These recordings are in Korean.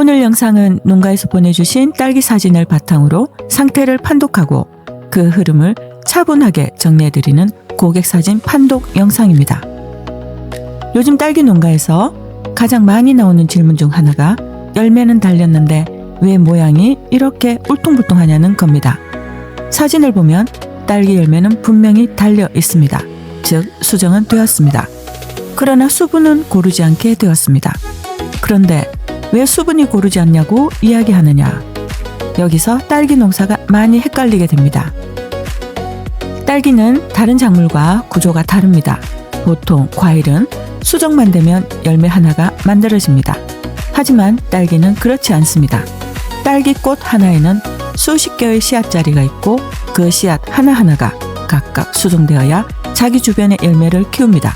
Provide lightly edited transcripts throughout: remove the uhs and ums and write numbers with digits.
오늘 영상은 농가에서 보내주신 딸기 사진을 바탕으로 상태를 판독하고 그 흐름을 차분하게 정리해드리는 고객 사진 판독 영상입니다. 요즘 딸기 농가에서 가장 많이 나오는 질문 중 하나가 열매는 달렸는데 왜 모양이 이렇게 울퉁불퉁하냐는 겁니다. 사진을 보면 딸기 열매는 분명히 달려 있습니다. 즉 수정은 되었습니다. 그러나 수분은 고르지 않게 되었습니다. 그런데 왜 수분이 고르지 않냐고 이야기하느냐. 여기서 딸기 농사가 많이 헷갈리게 됩니다. 딸기는 다른 작물과 구조가 다릅니다. 보통 과일은 수정만 되면 열매 하나가 만들어집니다. 하지만 딸기는 그렇지 않습니다. 딸기 꽃 하나에는 수십 개의 씨앗자리가 있고 그 씨앗 하나하나가 각각 수정되어야 자기 주변의 열매를 키웁니다.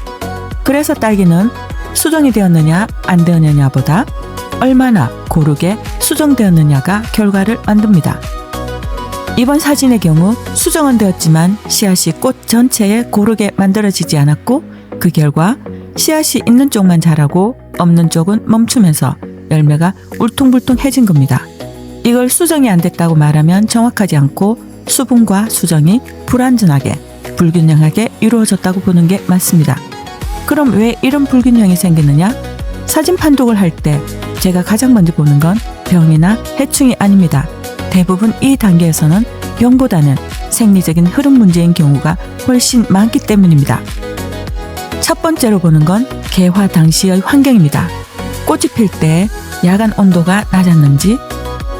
그래서 딸기는 수정이 되었느냐 안 되었느냐보다 얼마나 고르게 수정되었느냐가 결과를 만듭니다. 이번 사진의 경우 수정은 되었지만 씨앗이 꽃 전체에 고르게 만들어지지 않았고 그 결과 씨앗이 있는 쪽만 자라고 없는 쪽은 멈추면서 열매가 울퉁불퉁해진 겁니다. 이걸 수정이 안 됐다고 말하면 정확하지 않고 수분과 수정이 불완전하게 불균형하게 이루어졌다고 보는 게 맞습니다. 그럼 왜 이런 불균형이 생기느냐? 사진 판독을 할 때 제가 가장 먼저 보는 건 병이나 해충이 아닙니다. 대부분 이 단계에서는 병보다는 생리적인 흐름 문제인 경우가 훨씬 많기 때문입니다. 첫 번째로 보는 건 개화 당시의 환경입니다. 꽃이 필 때 야간 온도가 낮았는지,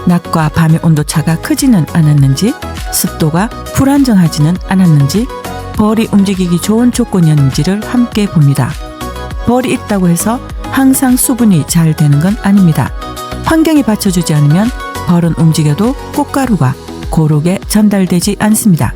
낮과 밤의 온도차가 크지는 않았는지, 습도가 불안정하지는 않았는지, 벌이 움직이기 좋은 조건이었는지를 함께 봅니다. 벌이 있다고 해서 항상 수분이 잘 되는 건 아닙니다. 환경이 받쳐주지 않으면 벌은 움직여도 꽃가루가 고르게 전달되지 않습니다.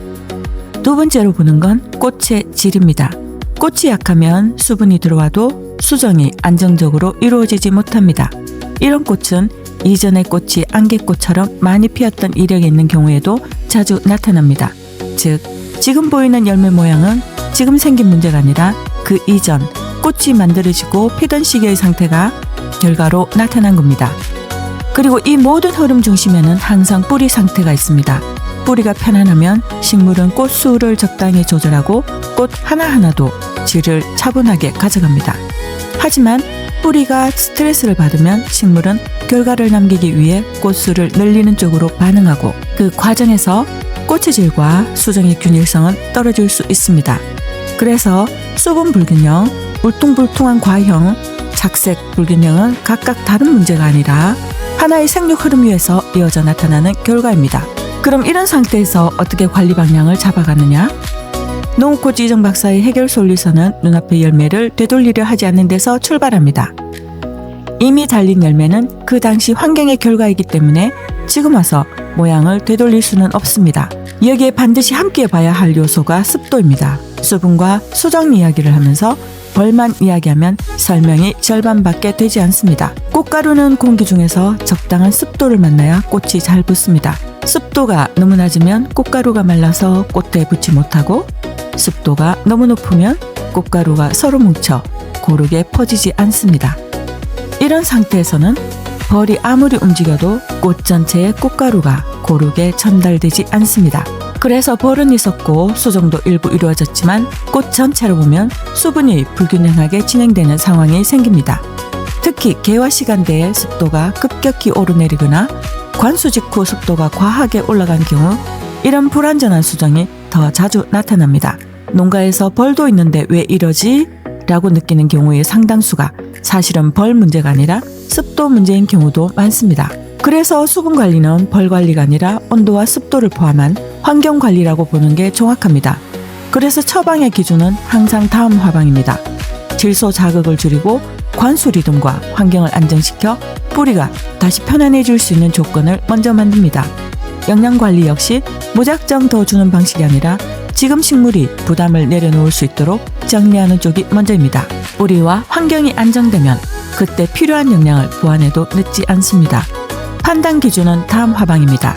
두 번째로 보는 건 꽃의 질입니다. 꽃이 약하면 수분이 들어와도 수정이 안정적으로 이루어지지 못합니다. 이런 꽃은 이전의 꽃이 안개꽃처럼 많이 피었던 이력이 있는 경우에도 자주 나타납니다. 즉, 지금 보이는 열매 모양은 지금 생긴 문제가 아니라 그 이전 꽃이 만들어지고 피던 시기의 상태가 결과로 나타난 겁니다. 그리고 이 모든 흐름 중심에는 항상 뿌리 상태가 있습니다. 뿌리가 편안하면 식물은 꽃 수를 적당히 조절하고 꽃 하나하나도 질을 차분하게 가져갑니다. 하지만 뿌리가 스트레스를 받으면 식물은 결과를 남기기 위해 꽃 수를 늘리는 쪽으로 반응하고 그 과정에서 꽃의 질과 수정의 균일성은 떨어질 수 있습니다. 그래서 수분 불균형, 울퉁불퉁한 과형, 착색 불균형은 각각 다른 문제가 아니라 하나의 생육 흐름 위에서 이어져 나타나는 결과입니다. 그럼 이런 상태에서 어떻게 관리 방향을 잡아가느냐? 농구코치 이정 박사의 해결 솔루션은 눈앞의 열매를 되돌리려 하지 않는 데서 출발합니다. 이미 달린 열매는 그 당시 환경의 결과이기 때문에 지금 와서 모양을 되돌릴 수는 없습니다. 여기에 반드시 함께 봐야 할 요소가 습도입니다. 수분과 수정 이야기를 하면서 벌만 이야기하면 설명이 절반밖에 되지 않습니다. 꽃가루는 공기 중에서 적당한 습도를 만나야 꽃이 잘 붙습니다. 습도가 너무 낮으면 꽃가루가 말라서 꽃에 붙지 못하고 습도가 너무 높으면 꽃가루가 서로 뭉쳐 고르게 퍼지지 않습니다. 이런 상태에서는 벌이 아무리 움직여도 꽃 전체에 꽃가루가 고르게 전달되지 않습니다. 그래서 벌은 있었고 수정도 일부 이루어졌지만 꽃 전체로 보면 수분이 불균형하게 진행되는 상황이 생깁니다. 특히 개화 시간대에 습도가 급격히 오르내리거나 관수 직후 습도가 과하게 올라간 경우 이런 불완전한 수정이 더 자주 나타납니다. 농가에서 벌도 있는데 왜 이러지? 라고 느끼는 경우의 상당수가 사실은 벌 문제가 아니라 습도 문제인 경우도 많습니다. 그래서 수분 관리는 벌 관리가 아니라 온도와 습도를 포함한 환경 관리라고 보는 게 정확합니다. 그래서 처방의 기준은 항상 다음 화방입니다. 질소 자극을 줄이고 관수 리듬과 환경을 안정시켜 뿌리가 다시 편안해질 수 있는 조건을 먼저 만듭니다. 영양 관리 역시 무작정 더 주는 방식이 아니라 지금 식물이 부담을 내려놓을 수 있도록 정리하는 쪽이 먼저입니다. 뿌리와 환경이 안정되면 그때 필요한 영양을 보완해도 늦지 않습니다. 판단 기준은 다음 화방입니다.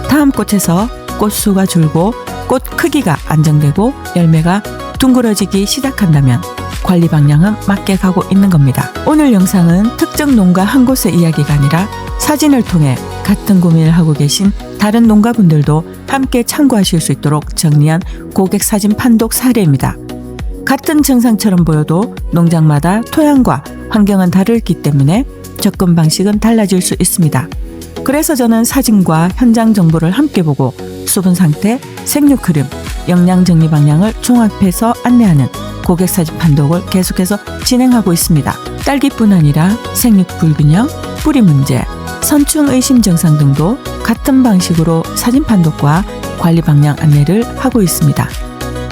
다음 꽃에서 꽃수가 줄고 꽃 크기가 안정되고 열매가 둥그러지기 시작한다면 관리 방향은 맞게 가고 있는 겁니다. 오늘 영상은 특정 농가 한 곳의 이야기가 아니라 사진을 통해 같은 고민을 하고 계신 다른 농가분들도 함께 참고하실 수 있도록 정리한 고객 사진 판독 사례입니다. 같은 증상처럼 보여도 농장마다 토양과 환경은 다르기 때문에 접근 방식은 달라질 수 있습니다. 그래서 저는 사진과 현장 정보를 함께 보고 수분 상태, 생육 흐름, 영양 정리 방향을 종합해서 안내하는 고객 사진 판독을 계속해서 진행하고 있습니다. 딸기뿐 아니라 생육 불균형, 뿌리 문제, 선충 의심 증상 등도 같은 방식으로 사진 판독과 관리 방향 안내를 하고 있습니다.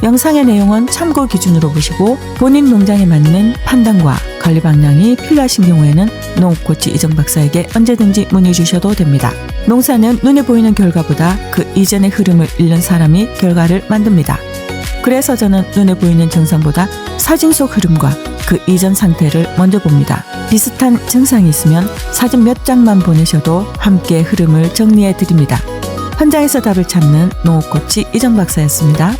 영상의 내용은 참고 기준으로 보시고 본인 농장에 맞는 판단과 관리 방향이 필요하신 경우에는 농업코치 이정 박사에게 언제든지 문의 주셔도 됩니다. 농사는 눈에 보이는 결과보다 그 이전의 흐름을 읽는 사람이 결과를 만듭니다. 그래서 저는 눈에 보이는 증상보다 사진 속 흐름과 그 이전 상태를 먼저 봅니다. 비슷한 증상이 있으면 사진 몇 장만 보내셔도 함께 흐름을 정리해 드립니다. 현장에서 답을 찾는 농업코치 이정 박사였습니다.